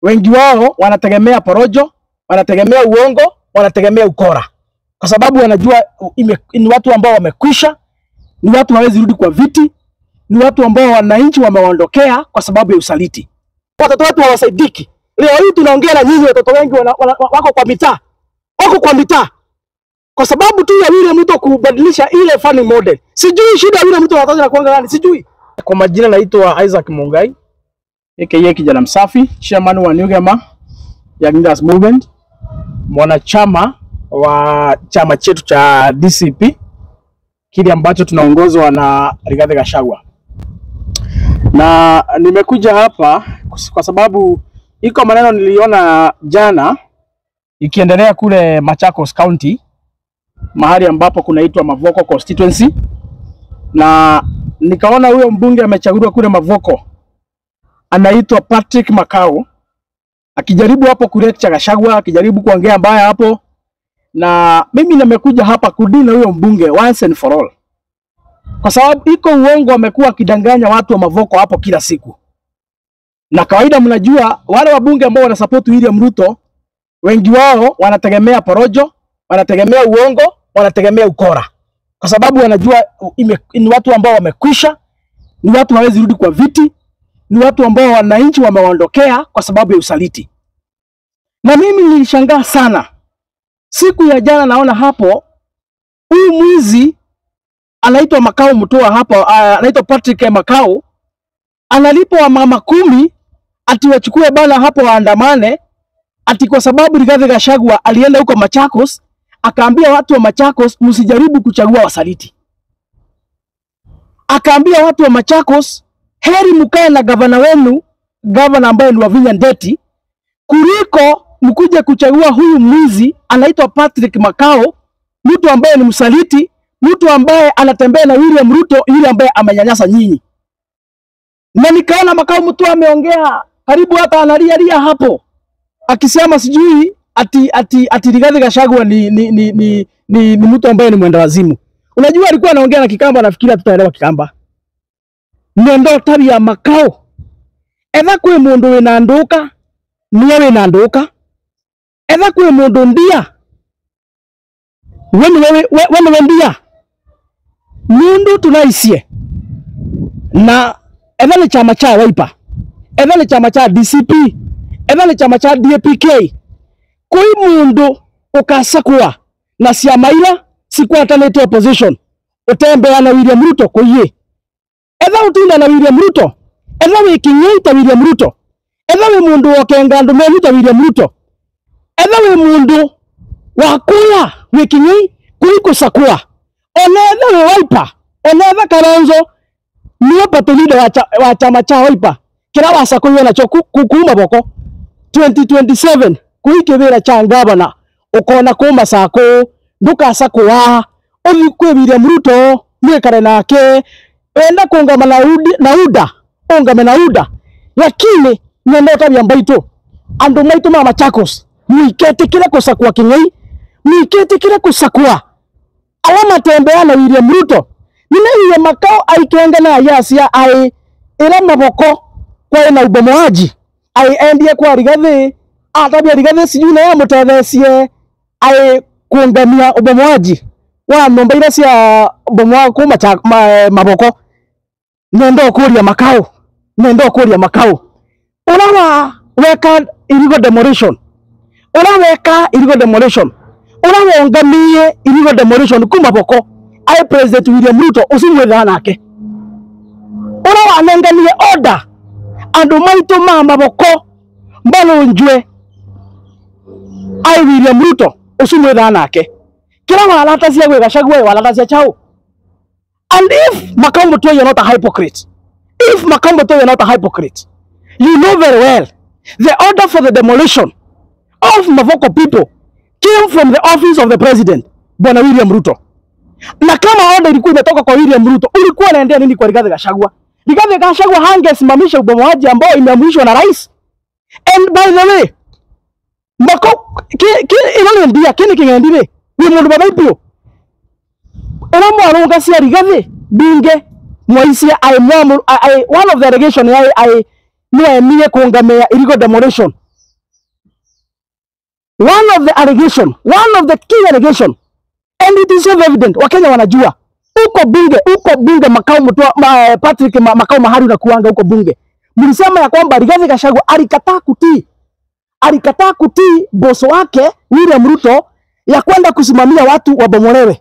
wengi wao wanategemea porojo, wanategemea uongo, wanategemea ukora. Kwa sababu wanajua ni watu ambao wamekwisha, ni watu hawezi rudi kwa viti, ni watu ambao wananchi wameondokea kwa sababu ya usaliti. Watoto wetu hawasaidiki. Leo hii tunaongea na nyinyi, watoto wengi wako kwa mitaa. Wako kwa mitaa. Kwa sababu tu ya yule mtu kubadilisha ile funding model. Sijui shida yule mtu anataka kuanga gani, sijui. Kwa majina naitwa Isaac Mungai, aka kijana msafi, chairman wa Nyugema Young Leaders Movement, mwanachama wa chama chetu cha DCP, kile ambacho tunaongozwa na Rigathi Gachagua. Na nimekuja hapa kwa sababu iko maneno niliona jana ikiendelea kule Machakos County, mahali ambapo kunaitwa Mavoko constituency, na nikaona huyo mbunge amechaguliwa kule Mavoko anaitwa Patrick Makau, akijaribu hapo kulecture Gachagua, akijaribu kuongea mbaya hapo. Na mimi nimekuja hapa kudina huyo mbunge once and for all, kwa sababu iko uongo amekuwa akidanganya watu wa Mavoko hapo kila siku. Na kawaida mnajua wale wabunge ambao wana support William Ruto, wengi wao wanategemea porojo, wanategemea uongo, wanategemea ukora. Kwa sababu wanajua ni watu ambao wamekwisha, ni watu hawezi rudi kwa viti, ni watu ambao wananchi wameondokea kwa sababu ya usaliti. Na mimi nilishangaa sana siku ya jana, naona hapo huyu mwizi anaitwa Makau mtoa hapo, anaitwa Patrick Makau, analipwa mama 10 ati wachukue bana hapo waandamane, ati kwa sababu Rigathi Gachagua alienda huko Machakos akaambia watu wa Machakos msijaribu kuchagua wasaliti. Akaambia watu wa Machakos heri mkae na gavana wenu, gavana ambaye ni Wavinya Ndeti, kuliko mkuje kuchagua huyu mwizi anaitwa Patrick Makau, mtu ambaye ni msaliti, mtu ambaye anatembea na William Ruto, yule ambaye amenyanyasa nyinyi. Na nikaona Makau mtu ameongea karibu hata analia hapo akisema sijui ati Rigathi Gachagua ni mtu ambaye ni mwenda wazimu. Unajua alikuwa anaongea na Kikamba, nafikiria tutaelewa Kikamba. Nendo tabi ya Makau. Etha kwe mundu wina nduka, niwe wina nduka. Etha kwe mundu ndia, wewe ndia. Mundu tunaisie. Na etha ni chama cha Wiper, etha ni chama cha DCP, etha ni chama cha DAPK. Kui mundu ukasakua na siamaila sikwatanete opposition, utembea na William Ruto kuiye. Etha utinda na William Ruto, etha wikinyita William Ruto, etha we mundu wokenga ndume William Ruto, etha we mundu wakuya wikinyoi kuliko sakua. Onetha we Wiper, onetha Kalonzo niwe party leader wa chama cha Wiper, kira wasakuya na choku kuma boko 2027 kuikebera cha ngabana ukona kuma sako nduka sakwa othi kwe William Ruto mwekare nake enda kuongama na UDA ongame na UDA, lakini nenda tabia mbaito andu maitu mama Machakos mwikete kile kusakwa kinyei, mwikete kile kusakwa alama tembea na William Ruto. Nime Makau aikenga na yasia ai ila Mavoko kwa na ubomoaji ai endie kwa Rigathi atabia Rigathi sijui na mutethesie ai kuongamia ubomoaji wa nomba ile cia ubomoa kuma Mavoko. Nendo kuria Makau, nendo kuria Makau, unawa weka illegal demolition, unaweka illegal demolition, unawaongamie illegal demolition kuma Mavoko. Ai President William Ruto usimwetha nake, unawanengamie order andu maitu Mavoko mbalo njwe. Ai William Ruto usimwetha nake, kila walata cia gwe Gachagua walata cia chao. And if Makau Mutwa, you're not a hypocrite, if Makau Mutwa, you're not a hypocrite, you know very well the order for the demolition of Mavoko people came from the office of the president, Bwana William Ruto. Na kama order ilikuwa imetoka kwa William Ruto, ulikuwa unaendea nini kwa Rigathi Gachagua? Rigathi Gachagua hangesimamisha ubomoaji ambao imeamrishwa na rais. And by the way, Makau inani ndia kini kingendire ni mundu babaipio. Ela mwarunga cia Rigathi binge mwaisia one of the allegation niwe kuongamia illegal demolition one of the key allegation, and it is so evident, Wakenya wanajua, uko bunge Patrick makao mahali na kuanga uko bunge. Mlisema ya kwamba Rigathi Gachagua alikataa kutii boso wake William Ruto ya kwenda kusimamia watu wabomolewe.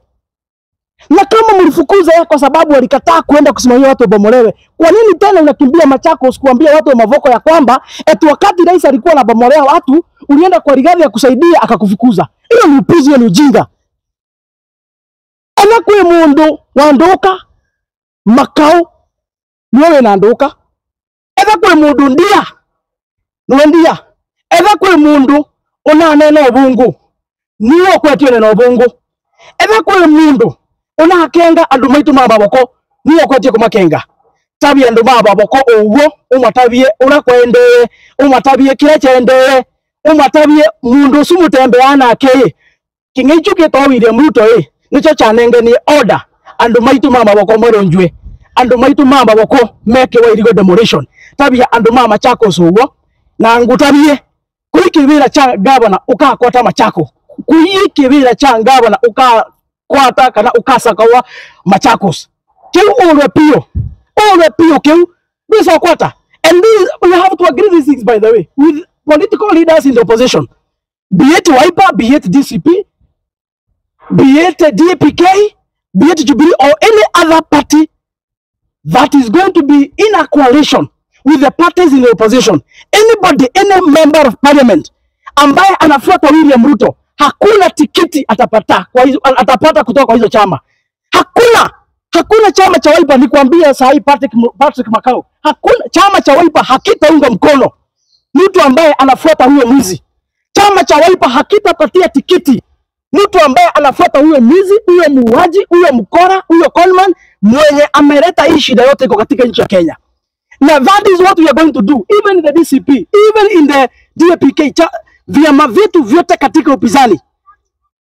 Na kama mlifukuza yeye kwa sababu alikataa kwenda kusimamia watu wabomolewe, kwa nini tena unakimbia Machakos kuambia watu wa Mavoko ya kwamba eti wakati rais alikuwa anabomolea watu ulienda kwa Rigathi ya kusaidia akakufukuza? Hiyo ni upuzi, hiyo ni ujinga. Ana kwe mundu wandoka makao niwe na ndoka. Eza kwe mundu ndia eza kwe mundu ona neno obungu niwo kwetio neno obungu. Eza kwe mundu ona kenga andu maitu mababoko niwo kwetio kumakenga. Tabia andu mababoko owo umatabie ona kwende umatabie kile chende umatabie mundu sumutembeana ke kingichu ke to William Ruto nicho chanenge ni order andu maitu mababoko moronjwe andu maitu mababoko meke wa irigo demolition tabia andu Machakos owo na ngutabie kuikibira cha gavana ukakwata Machako kuikibira cha gavana ukakwata kana ukasakawa Machakos kiu olwe pio kiu bisa kwata. And this, we have to agree these things, by the way, with political leaders in the opposition, be it Wiper, be it DCP, be it DPK, be it Jubilee, or any other party that is going to be in a coalition with the parties in the opposition. Anybody, any member of parliament ambaye anafuata William Ruto, hakuna tikiti atapata kutoka kwa hizo chama. Hakuna chama cha Wiper, nikwambia sahi Patrick Makau, hakuna chama cha Wiper hakitaunga mkono mtu ambaye anafuata huyo mwizi. Chama cha Wiper hakitapatia tikiti mtu ambaye anafuata huyo mwizi, huyo muuaji, huyo mkora, huyo conman mwenye ameleta hii shida yote iko katika nchi ya Kenya. Now that is what we are going to do, even in the DCP, even in the DPK, vyama vitu vyote katika upinzani.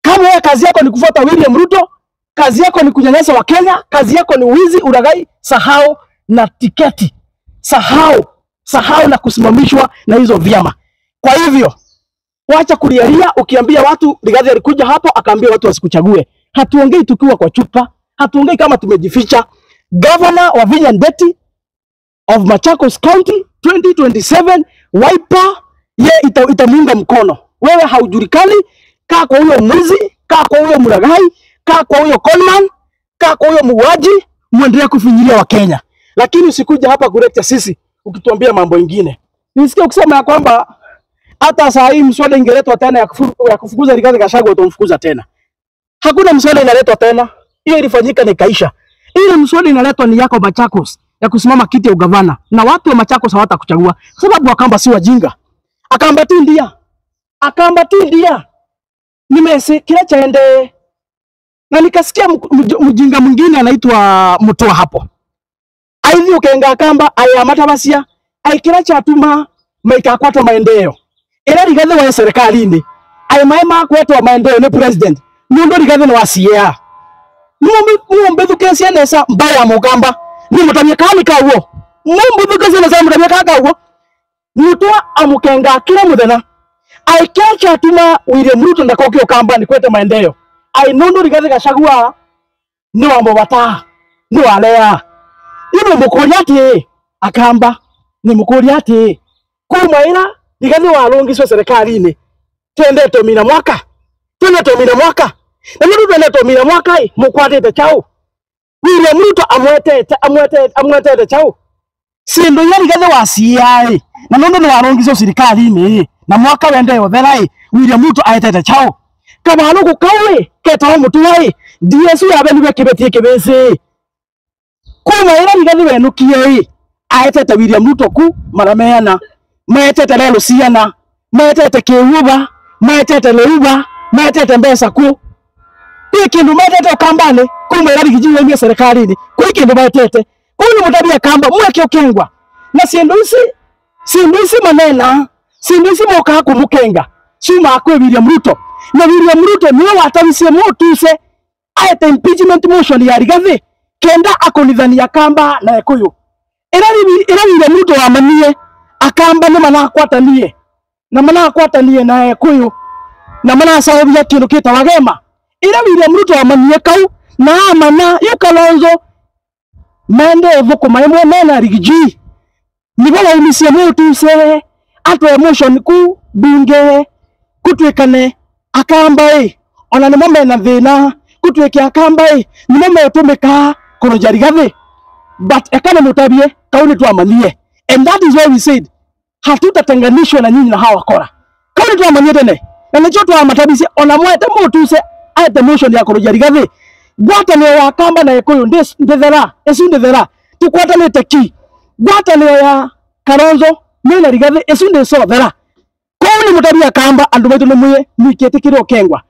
Kama wewe kazi yako ni kufuata William Ruto, kazi yako ni kunyanyasa wa Kenya, kazi yako ni wizi, ulaghai, sahau na tiketi. Sahau na kusimamishwa na hizo vyama. Kwa hivyo, wacha kulialia ukiambia watu Rigathi alikuja hapo akaambia watu wasikuchague. Hatuongei tukiwa kwa chupa, hatuongei kama tumejificha. Governor wa Vihiga Ndeti of Machakos County 2027 Wiper itamuunga mkono. Wewe haujulikani, kaa kwa huyo mwizi, kaa kwa huyo mulaghai, kaa kwa huyo conman, kaa kwa huyo muuaji, muendelee kufinyilia wa Kenya. Lakini usikuja hapa kuleta sisi ukituambia mambo mengine. Nisikia ukisema ya kwamba hata saa hii mswada ingeletwa tena ya kufukuza Rigathi Gachagua utamfukuza tena. Hakuna mswada inaletwa tena. Hiyo ilifanyika na ikaisha. Ile mswada inaletwa ni yako Machakos ya kusimama kiti ya ugavana na watu wa Machakos hawatakuchagua sababu Akamba si wajinga. Akamba tu ndia. Nimesikia chaende na nikasikia mjinga mwingine anaitwa Mutua hapo. Aithi ukenga Akamba ayamatabasia aikira chatuma maikakwatwa maendeleo. Era Rigathi wa serikali ni aimaima kwetwa maendeleo ni president. Mundu Rigathi ni wasia. Mumbe kesi nesa mbaya mugamba. Ni mutamye kali kawo. Mumbe kesi nesa mutamye kawo. Mutua amukenga kila muthena. Aikira chatuma William Ruto ndakokio Akamba ni kwete maendeleo. Ainundu Rigathi Gachagua ni wa mubata. Ni walea. Ni mukuria ati Akamba ni mukuria ati kumaira Rigathi walongiswa serikali-ini twende tomina mwaka na ndu twende tomina mwaka mukwatete chao William Ruto amwetete chao sindu ya Rigathi wacia na ndu ni walongiswa serikali-ini na mwaka wende othera William Ruto aetete chao kama aluku kawe keta mutuai DSU yabe niwe kibetie kibese kumaira Rigathi wenukie aetete William Ruto ku marameana maetete lelo siana maetete keuba maetete leuba maetete mbesa ku ikindu maetete Akambane kumwe yari kijiwe mia serikali ni kuikindu maetete kuni mutabia Akamba mweke okengwa na sinduisi manena sinduisi moka kumukenga suma akwe William Ruto na William Ruto niwe watabisie mutuse aete impeachment motion ya Rigathi kenda akonithania Akamba na Ekuyu era William Ruto wamanie Akamba ni manakwatanie na Ekuyu na mana sababu ya kindu kitawagema ila William Ruto amanie kau na amana Kalonzo mende vuko maimwe mena rigiji nibo waumisia mwetu se ato emotion ku bunge kutwekane akamba ona ni mome na thina kutweke akamba ni mome tumeka korojari gathe but ekane mutabie kauni tu amanie, and that is why we said hatutatenganishwa na nyinyi na hawa kora kauni tu amanie tene na nicho tu amatabisi ona mwete mutu se ate motion ya korojari gathe gwata ni wa kamba na ekoyo ndethera esunde thera tukwata ni teki gwata ni ya Kalonzo mena rigathe esunde so thera kauni mutabia kamba andu baitu nemuye mwikitikiro kengwa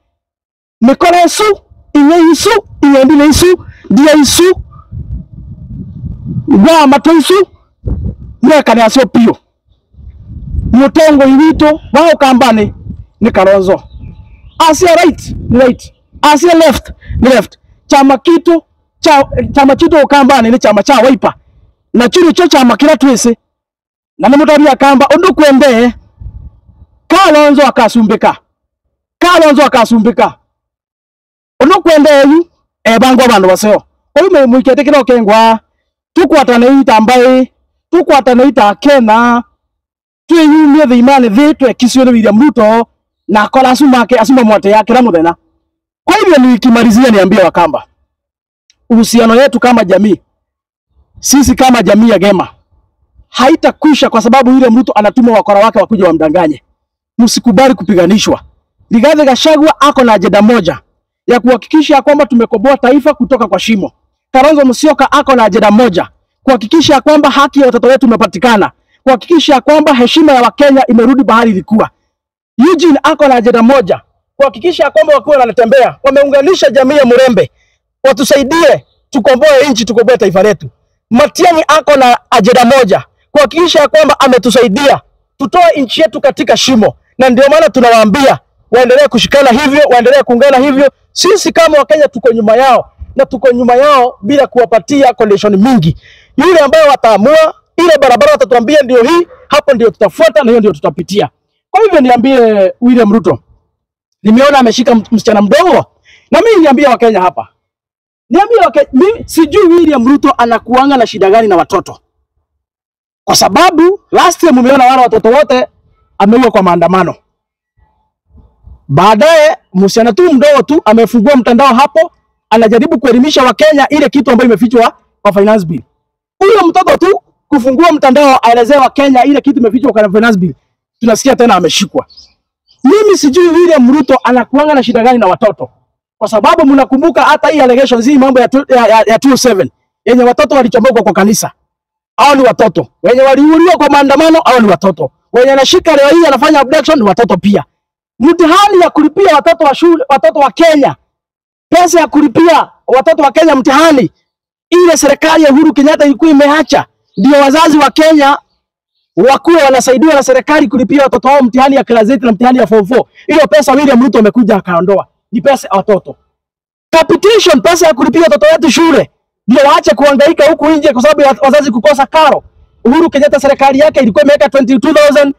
mikora isu inye isu inyendile isu dia isu gwa matoisu mweka ni asio pio mutongo iwito wao kambani ni Kalonzo asia right ni right asia left ni left chama kitu kambani ni chama cha Wiper na churu cho chama kila twese na mutabia kamba undu kwende Kalonzo akasumbika undu kwende yu bangu abandu baseo oyu mwikete kiro kengwa tukwatana itambaye tukwatana itakena twiyumie thimane thitwe kisio ni William Ruto na kola asuma mwate yake na muthena. Kwa hivyo nikimalizia niambie Wakamba, uhusiano yetu kama jamii, sisi kama jamii ya Gema haitakwisha kwa sababu William Ruto anatuma wakora wake wakuja wamdanganye. Msikubali kupiganishwa. Rigathi Gachagua ako na ajenda moja ya kuhakikisha kwamba tumekoboa taifa kutoka kwa shimo. Kalonzo Musyoka ako na ajenda moja kuhakikisha kwamba haki ya watoto wetu imepatikana, kuhakikisha kwamba heshima ya Wakenya imerudi bahari ilikuwa. Eugene ako na ajenda moja kuhakikisha kwamba wakiwa wanatembea wameunganisha jamii ya Murembe watusaidie tukomboe nchi, tukomboe taifa letu. Matiang'i ako na ajenda moja kuhakikisha kwamba ametusaidia tutoe nchi yetu katika shimo, na ndio maana tunawaambia waendelee kushikana hivyo, waendelee kuungana hivyo. Sisi kama Wakenya tuko nyuma yao, na tuko nyuma yao bila kuwapatia condition mingi. Yule ambaye wataamua ile barabara watatuambia ndio hii, hapo ndio tutafuata na hiyo ndio tutapitia. Kwa hivyo niambie William Ruto, nimeona ameshika msichana mdogo, na mimi niambie Wakenya hapa, niambie Wakenya, mimi sijui William Ruto anakuanga na shida gani na watoto, kwa sababu last time mumeona wale watoto wote ameua kwa maandamano. Baadaye msichana tu mdogo tu amefungua mtandao hapo, anajaribu kuelimisha Wakenya ile kitu ambayo imefichwa kwa finance bill. Huyo mtoto tu kufungua mtandao aelezea Wakenya ile kitu imefichwa kwa finance bill, tunasikia tena ameshikwa. Mimi sijui William Ruto anakuanga na shida gani na watoto, kwa sababu mnakumbuka hata hii allegations hii mambo ya 207 yenye watoto walichomokwa kwa kanisa. Hao ni watoto. Wenye waliuliwa kwa maandamano hao ni watoto. Wenye anashika leo hii anafanya abduction ni watoto pia. Mtihani ya kulipia watoto wa shule, watoto wa Kenya, pesa ya kulipia watoto wa Kenya mtihani, ile serikali ya Uhuru Kenyatta ilikuwa imeacha, ndio wazazi wa Kenya wakuwa wanasaidiwa na serikali kulipia watoto wao mtihani ya class 8 na mtihani ya form 4. Hiyo pesa William Ruto amekuja akaondoa. Ni pesa ya watoto. Capitation, pesa ya kulipia watoto wetu shule, ndio waache kuhangaika huku nje kwa sababu ya wazazi kukosa karo. Uhuru Kenyatta serikali yake ilikuwa imeweka 22,000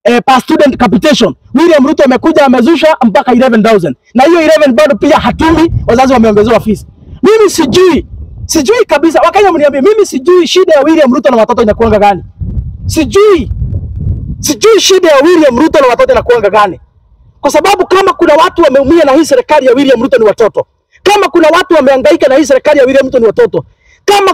per student capitation. William Ruto amekuja amezusha mpaka 11,000. Na hiyo 11 bado pia hatumi, wazazi wameongezewa fees. Mimi sijui kabisa. Wakenya mniambie, mimi sijui shida ya William Ruto na watoto inakuanga gani. Sijui shida ya William Ruto na watoto inakuanga gani. Kwa sababu kama kuna watu wameumia na hii serikali ya William Ruto ni watoto. Kama kuna watu wamehangaika na hii serikali ya William Ruto ni watoto. Kama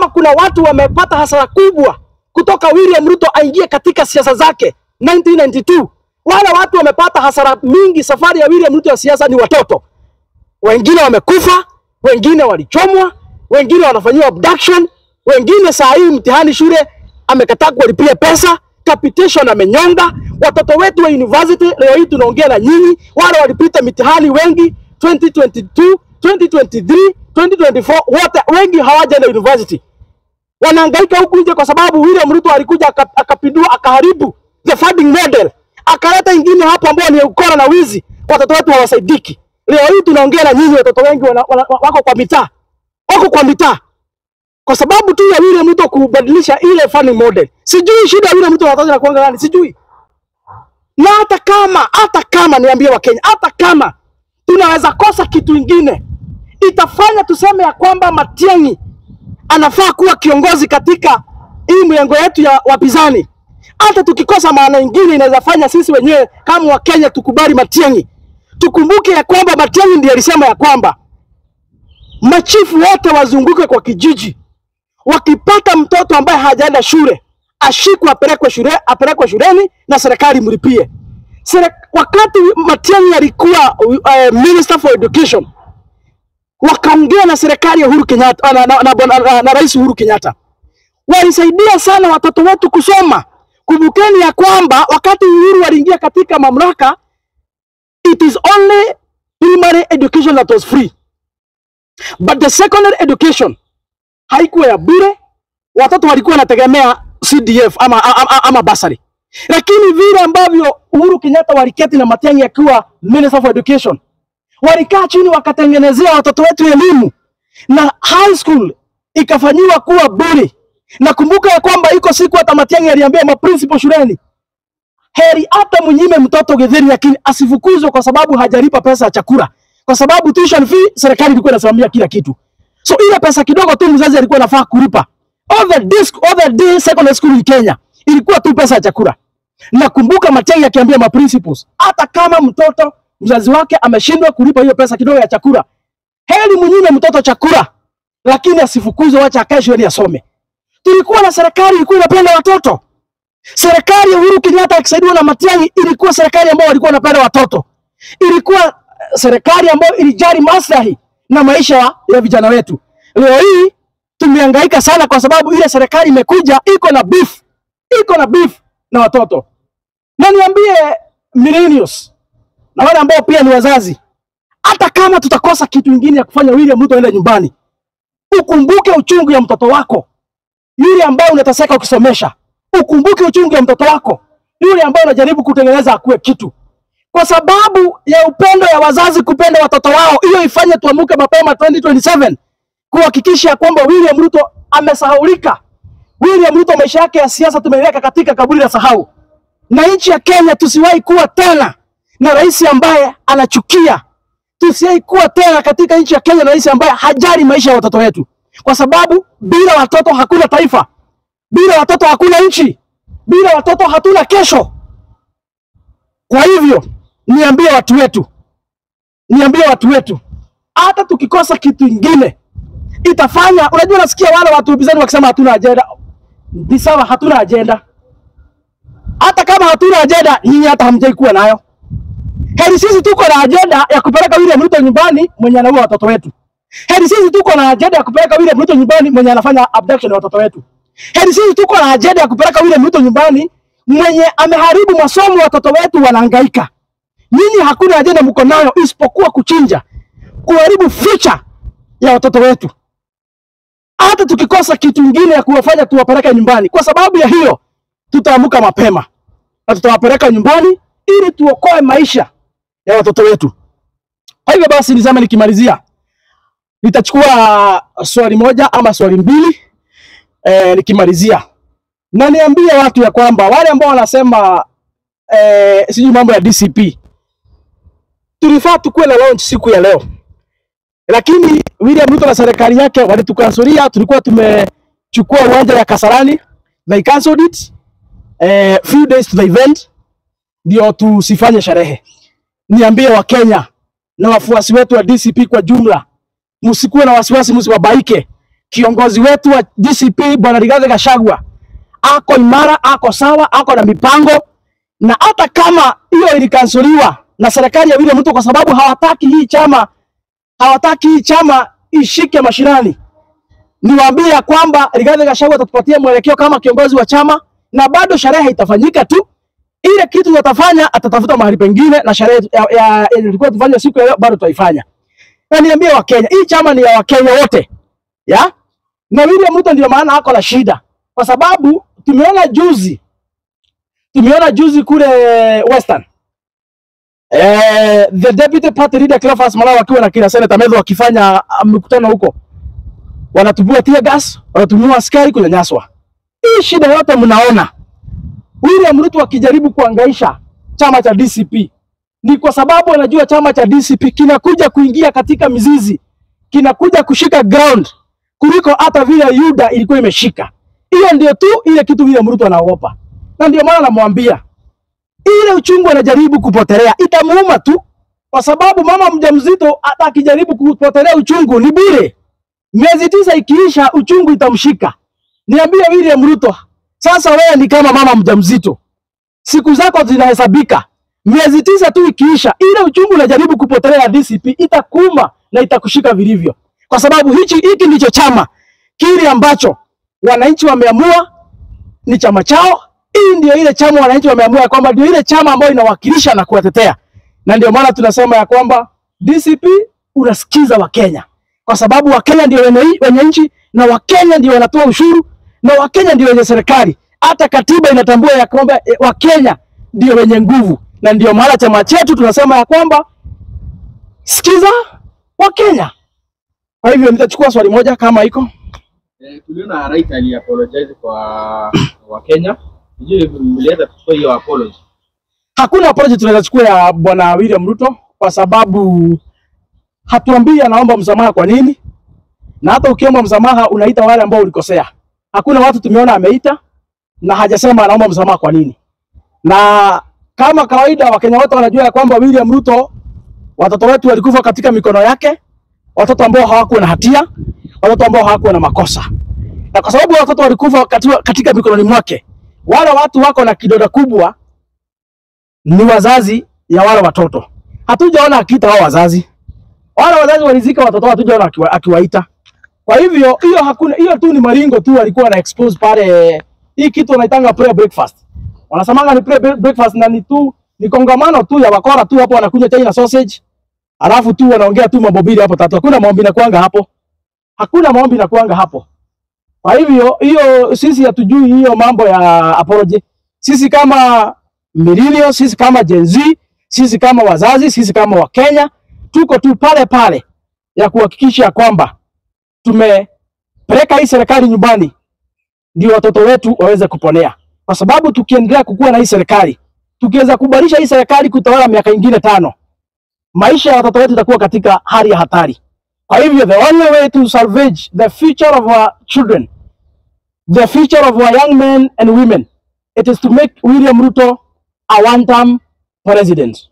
kuna watu wamepata hasara kubwa kutoka William Ruto aingie katika siasa zake 1992, wale watu wamepata hasara mingi safari ya William Ruto ya siasa ni watoto. Wengine wamekufa, wengine walichomwa, wengine wanafanywa abduction, wengine saa hii mtihani shule amekataa kulipia pesa, capitation amenyonga. Watoto wetu wa university leo hii tunaongea na nyinyi, wale walipita mitihani wengi 2022, 2023, 2024, wote wengi hawajaenda university. Wanahangaika huku nje kwa sababu William Ruto alikuja akapindua akaharibu the funding model. Akaleta ingine hapo ambao ni ukora na wizi. Watoto wetu hawasaidiki. Leo hii tunaongea na nyinyi, watoto wengi wako kwa mitaa. Wako kwa mitaa. Kwa sababu tu ya William Ruto kubadilisha ile funding model. Sijui shida ya William Ruto na watoto na kuanga gani, sijui. Na hata kama niambie wa Kenya, hata kama tunaweza kosa kitu kingine, itafanya tuseme ya kwamba Matiang'i anafaa kuwa kiongozi katika hii mlengo yetu ya wapinzani. Hata tukikosa maana nyingine inaweza fanya sisi wenyewe kama wa Kenya tukubali Matiang'i. Tukumbuke ya kwamba Matiang'i ndiye alisema ya kwamba machifu wote wazunguke kwa kijiji, wakipata mtoto ambaye hajaenda shule ashikwe apelekwe shuleni na serikali mlipie. Wakati Matiang'i alikuwa Minister for Education, wakaongea na serikali ya Uhuru Kenyatta na Rais Uhuru Kenyatta, walisaidia sana watoto wetu kusoma. Kumbukeni ya kwamba wakati Uhuru aliingia katika mamlaka, it is only primary education that was free, but the secondary education haikuwa ya bure. Watoto walikuwa wanategemea CDF ama basari. Lakini vile ambavyo Uhuru Kenyatta waliketi na Matiang'i akiwa Minister for Education, walikaa chini wakatengenezea watoto wetu elimu, na high school ikafanyiwa kuwa bure. Na kumbuka ya kwamba iko siku hata Matiang'i aliambia maprinciple shuleni, heri hata mnyime mtoto githeri lakini asifukuzwe kwa sababu hajalipa pesa ya chakula, kwa sababu tuition fee serikali ilikuwa inasimamia kila kitu. So ile pesa kidogo tu mzazi alikuwa anafaa kulipa. All the day secondary school in Kenya ilikuwa tu pesa ya chakula. Na kumbuka Matiang'i akiambia maprinciples, hata kama mtoto mzazi wake ameshindwa kulipa hiyo pesa kidogo ya chakula, heri mnyime mtoto chakula lakini asifukuzwe, wacha akae shuleni asome. Tulikuwa na serikali ilikuwa inapenda watoto. Serikali ya Uhuru Kenyatta akisaidiwa na Matiang'i ilikuwa serikali ambayo walikuwa wanapenda watoto. Ilikuwa serikali ambayo ilijali maslahi na maisha ya vijana wetu. Leo hii tumehangaika sana kwa sababu ile serikali imekuja iko na beef na watoto. Na niambie millennials na wale ambao pia ni wazazi, hata kama tutakosa kitu kingine ya kufanya William Ruto aende nyumbani, ukumbuke uchungu ya mtoto wako yule ambaye unateseka ukisomesha. Ukumbuke uchungu ya mtoto wako yule ambaye unajaribu kutengeneza akue kitu. Kwa sababu ya upendo ya wazazi kupenda watoto wao, hiyo ifanye tuamuke mapema 2027 kuhakikisha kwamba William Ruto amesahaulika. William Ruto maisha yake ya siasa tumeweka katika kaburi la sahau. Na nchi ya Kenya tusiwahi kuwa tena na rais ambaye anachukia. Tusiwahi kuwa tena katika nchi ya Kenya na rais ambaye hajali maisha ya watoto wetu. Kwa sababu bila watoto hakuna taifa. Bila watoto hakuna nchi. Bila watoto hatuna kesho. Kwa hivyo niambie watu wetu, hata tukikosa kitu kingine itafanya, unajua nasikia wale watu upinzani wakisema hatuna agenda. Ni sawa, hatuna agenda. Hata kama hatuna agenda, nyinyi hata hamjai kuwa nayo. Heri sisi tuko na agenda ya kupeleka William Ruto nyumbani mwenye anaua watoto wetu. Heri sisi tuko na agenda ya kupeleka William Ruto nyumbani mwenye anafanya abduction ya watoto wetu. Heri sisi tuko na agenda ya kupeleka William Ruto nyumbani mwenye ameharibu masomo watoto wetu wanahangaika. Nyinyi hakuna agenda mko nayo isipokuwa kuchinja, kuharibu future ya watoto wetu. Hata tukikosa kitu kingine ya kuwafanya tuwapeleke nyumbani, kwa sababu ya hiyo tutaamuka mapema na tutawapeleka nyumbani ili tuokoe maisha ya watoto wetu. Kwa hivyo basi nizame nikimalizia, nitachukua swali moja ama swali mbili nikimalizia. Na niambie watu ya kwamba wale ambao wanasema sijui mambo ya DCP, tulifaa tukue na launch siku ya leo. Lakini William Ruto na serikali yake walitukansulia. Tulikuwa tumechukua uwanja ya Kasarani, they cancelled it few days to the event ndio tusifanye sherehe. Niambie wa Kenya na wafuasi wetu wa DCP kwa jumla, msikuwe na wasiwasi, msiwabaike. Kiongozi wetu wa DCP Bwana Rigathi Gachagua ako imara, ako sawa, ako na mipango. Na hata kama hiyo ilikansoliwa na serikali ya William Ruto kwa sababu hawataki hii chama ishike mashinani, niwaambia kwamba Rigathi Gachagua atatupatia mwelekeo kama kiongozi wa chama, na bado sherehe itafanyika tu. Ile kitu atafanya atatafuta mahali pengine, na sherehe ilikuwa tufanye siku ya leo bado tutaifanya. Na niambie wa Kenya, hii chama ni ya wa Kenya wote. Ya? Na William Ruto ndio maana hako na shida. Kwa sababu tumeona juzi kule Western. The deputy party leader Cleophas Malala wakiwa na kina Senator Medho wakifanya mkutano huko, wanatupua tear gas, wanatumia askari kunyanyaswa. Hii shida yote mnaona William Ruto akijaribu kuangaisha chama cha DCP ni kwa sababu anajua chama cha DCP kinakuja kuingia katika mizizi, kinakuja kushika ground kuliko hata vile Yuda ilikuwa imeshika. Hiyo ndio tu ile kitu vile Ruto anaogopa. Na ndio maana namwambia ile uchungu anajaribu kupotelea itamuuma tu, kwa sababu mama mjamzito hata akijaribu kupotelea uchungu ni bure. Miezi 9 ikiisha uchungu itamshika. Niambie William Ruto, sasa wewe ni kama mama mjamzito. Siku zako zinahesabika. Miezi 9 tu ikiisha, ile uchungu unajaribu kupotelea DCP itakuuma na itakushika vilivyo. Kwa sababu hiki ndicho chama kile ambacho wananchi wameamua ni chama chao. Hii ndio ile chama wananchi wameamua kwamba ndio ile chama ambayo inawakilisha na kuwatetea. Na ndio maana tunasema ya kwamba DCP unasikiza Wakenya. Kwa sababu Wakenya ndio wenye nchi, na Wakenya ndio wanatoa ushuru, na Wakenya ndio wenye serikali. Hata katiba inatambua ya kwamba Wakenya ndio wenye nguvu. Na ndio maana chama chetu tunasema ya kwamba sikiza Wakenya. Kwa hivyo nitachukua swali moja kama iko. Tuliona Raila ali apologize kwa Wakenya. Je, mliweza kuchukua hiyo apology? Hakuna apology tunaweza chukua ya bwana William Ruto, kwa sababu hatuambii anaomba msamaha kwa nini. Na hata ukiomba msamaha unaita wale ambao ulikosea. Hakuna watu tumeona ameita na hajasema anaomba msamaha kwa nini. Na kama kawaida Wakenya wote wanajua ya kwamba William Ruto, watoto wetu walikufa katika mikono yake, watoto ambao hawakuwa na hatia, watoto ambao hawakuwa na makosa. Na kwa sababu watoto walikufa katika mikononi mwake, wale watu wako na kidonda kubwa ni wazazi ya wale watoto. Hatujaona akiita hao wazazi. Wale wazazi walizika watoto, hatujaona akiwaita. Kwa hivyo hiyo hakuna, hiyo tu ni maringo tu alikuwa na expose pale. Hii kitu wanaitanga prayer breakfast. Wanasamanga ni prayer breakfast, na ni kongamano tu ya wakora tu hapo, wanakunywa chai na sausage. Alafu tu wanaongea tu mambo bila hapo tatu. Hakuna maombi na kuanga hapo. Hakuna maombi na kuanga hapo. Kwa hivyo hiyo sisi hatujui hiyo mambo ya apology. Sisi kama millennials, sisi kama Gen Z, sisi kama wazazi, sisi kama Wakenya, tuko tu pale pale ya kuhakikisha kwamba tumepeleka hii serikali nyumbani ndio watoto wetu waweze kuponea. Kwa sababu tukiendelea kukua na hii serikali, tukiweza kubadilisha hii serikali kutawala miaka ingine 5, maisha ya watoto wetu itakuwa katika hali ya hatari. Kwa hivyo the only way to salvage the future of our children, the future of our young men and women, it is to make William Ruto a one-term president.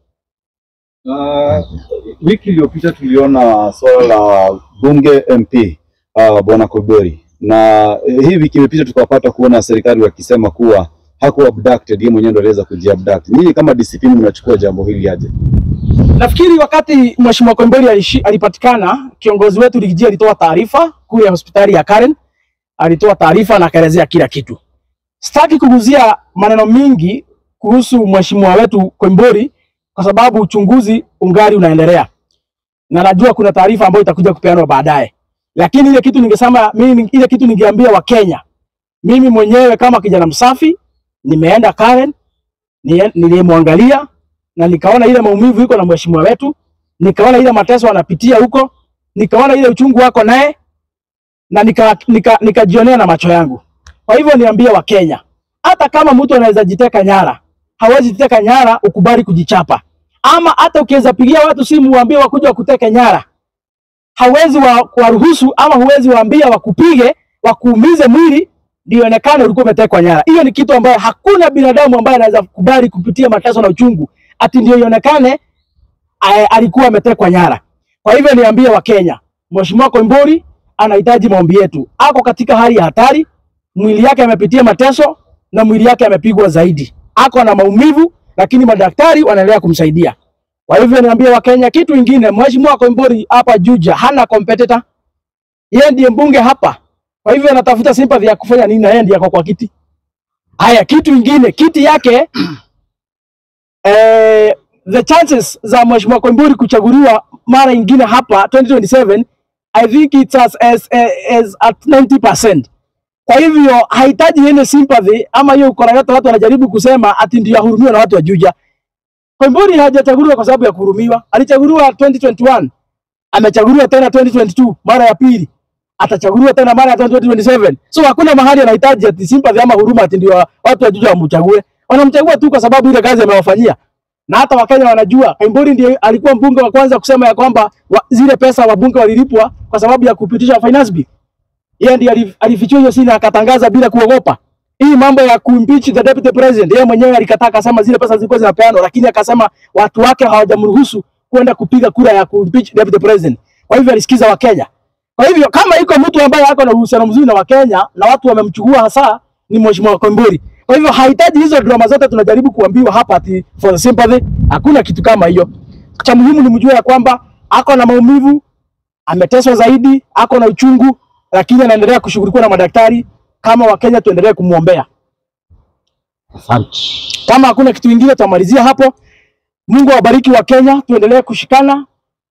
Wiki iliyopita tuliona swala la bunge MP Bwana Kobori, na hii wiki iliyopita tukapata kuona serikali wakisema kuwa hakuwa abducted, yeye mwenyewe ndo aliweza kujiabduct. Nyinyi kama discipline mnachukua jambo hili aje? Nafikiri wakati Mheshimiwa Kobori alipatikana, kiongozi wetu Rigiji alitoa taarifa kuu ya hospitali ya Karen, alitoa taarifa na akaelezea kila kitu. Sitaki kuguzia maneno mingi kuhusu Mheshimiwa wetu Kobori kwa sababu uchunguzi ungali unaendelea. Na najua kuna taarifa ambayo itakuja kupeanwa baadaye. Lakini ile kitu ningesema ile kitu ningeambia Wakenya. Mimi mwenyewe kama kijana msafi nimeenda Karen, nilimwangalia na nikaona ile maumivu iko na mheshimiwa wetu, nikaona ile mateso anapitia huko, nikaona ile uchungu wako naye, na nikajionea na macho yangu. Kwa hivyo niambia Wakenya, hata kama mtu anaweza jiteka nyara, hawezi jiteka nyara ukubali kujichapa. Ama hata ukiweza pigia watu simu uambie wakuja kuteka nyara, hawezi kuwaruhusu ama huwezi waambia wakupige, wakuumize mwili ndio onekane ulikuwa umetekwa nyara. Hiyo ni kitu ambayo hakuna binadamu ambaye anaweza kukubali kupitia mateso na uchungu ati ndio ionekane alikuwa ametekwa nyara. Kwa hivyo niambie Wakenya, Mheshimiwa Kobori anahitaji maombi yetu. Ako katika hali ya hatari, mwili yake amepitia mateso na mwili yake amepigwa zaidi. Ako na maumivu lakini madaktari wanaendelea kumsaidia. Kwa hivyo niambie Wakenya kitu kingine, Mheshimiwa Kobori hapa Juja hana competitor. Yeye ndiye mbunge hapa. Kwa hivyo anatafuta sympathy ya kufanya nini na yeye ndiye kwa kiti. Haya, kitu kingine, kiti yake the chances za Mheshimiwa Kobori kuchaguliwa mara nyingine hapa 2027, I think it's as at 90%. Kwa hivyo hahitaji yeye sympathy ama hiyo ukora yote watu wanajaribu kusema ati ndio ahurumiwa na watu wa Juja. Kobori hajachaguliwa kwa sababu ya kuhurumiwa. Alichaguliwa 2021, amechaguliwa tena 2022 mara ya pili, atachaguliwa tena mara ya 2027. So hakuna mahali anahitaji ati sympathy ama huruma ati ndio watu wa Juja wamchague. Wanamchagua tu kwa sababu ile kazi amewafanyia. Na hata Wakenya wanajua Kaimburi ndiye alikuwa mbunge wa kwanza kusema ya kwamba zile pesa wabunge walilipwa kwa sababu ya kupitisha finance bill. Yeye ndiye alifichua hiyo sina akatangaza bila kuogopa. Hii mambo ya kuimpeach the deputy president, yeye mwenyewe alikataa akasema zile pesa zilikuwa zinapeanwa, lakini akasema watu wake hawajamruhusu kwenda kupiga kura ya kuimpeach deputy president. Kwa hivyo alisikiza Wakenya. Kwa hivyo kama iko mtu ambaye ako na uhusiano mzuri na Wakenya na watu wamemchukua hasa ni Mheshimiwa Kaimburi. Kwa hivyo hahitaji hizo drama zote tunajaribu kuambiwa hapa ati for the sympathy. Hakuna kitu kama hiyo. Cha muhimu ni mjue ya kwamba ako na maumivu, ameteswa zaidi, ako na uchungu, lakini anaendelea kushughulikiwa na madaktari. Kama Wakenya tuendelee kumuombea. Asante. Kama hakuna kitu kingine tutamalizia hapo. Mungu awabariki wa Kenya, tuendelee kushikana,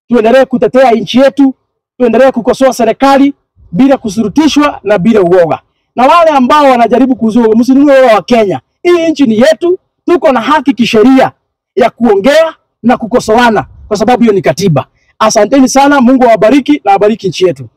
tuendelee kutetea nchi yetu, tuendelee kukosoa serikali bila kusurutishwa na bila uoga. Na wale ambao wanajaribu kuzua msinunue wa Kenya. Hii nchi ni yetu, tuko na haki kisheria ya kuongea na kukosoana kwa sababu hiyo ni katiba. Asanteni sana, Mungu awabariki na abariki nchi yetu.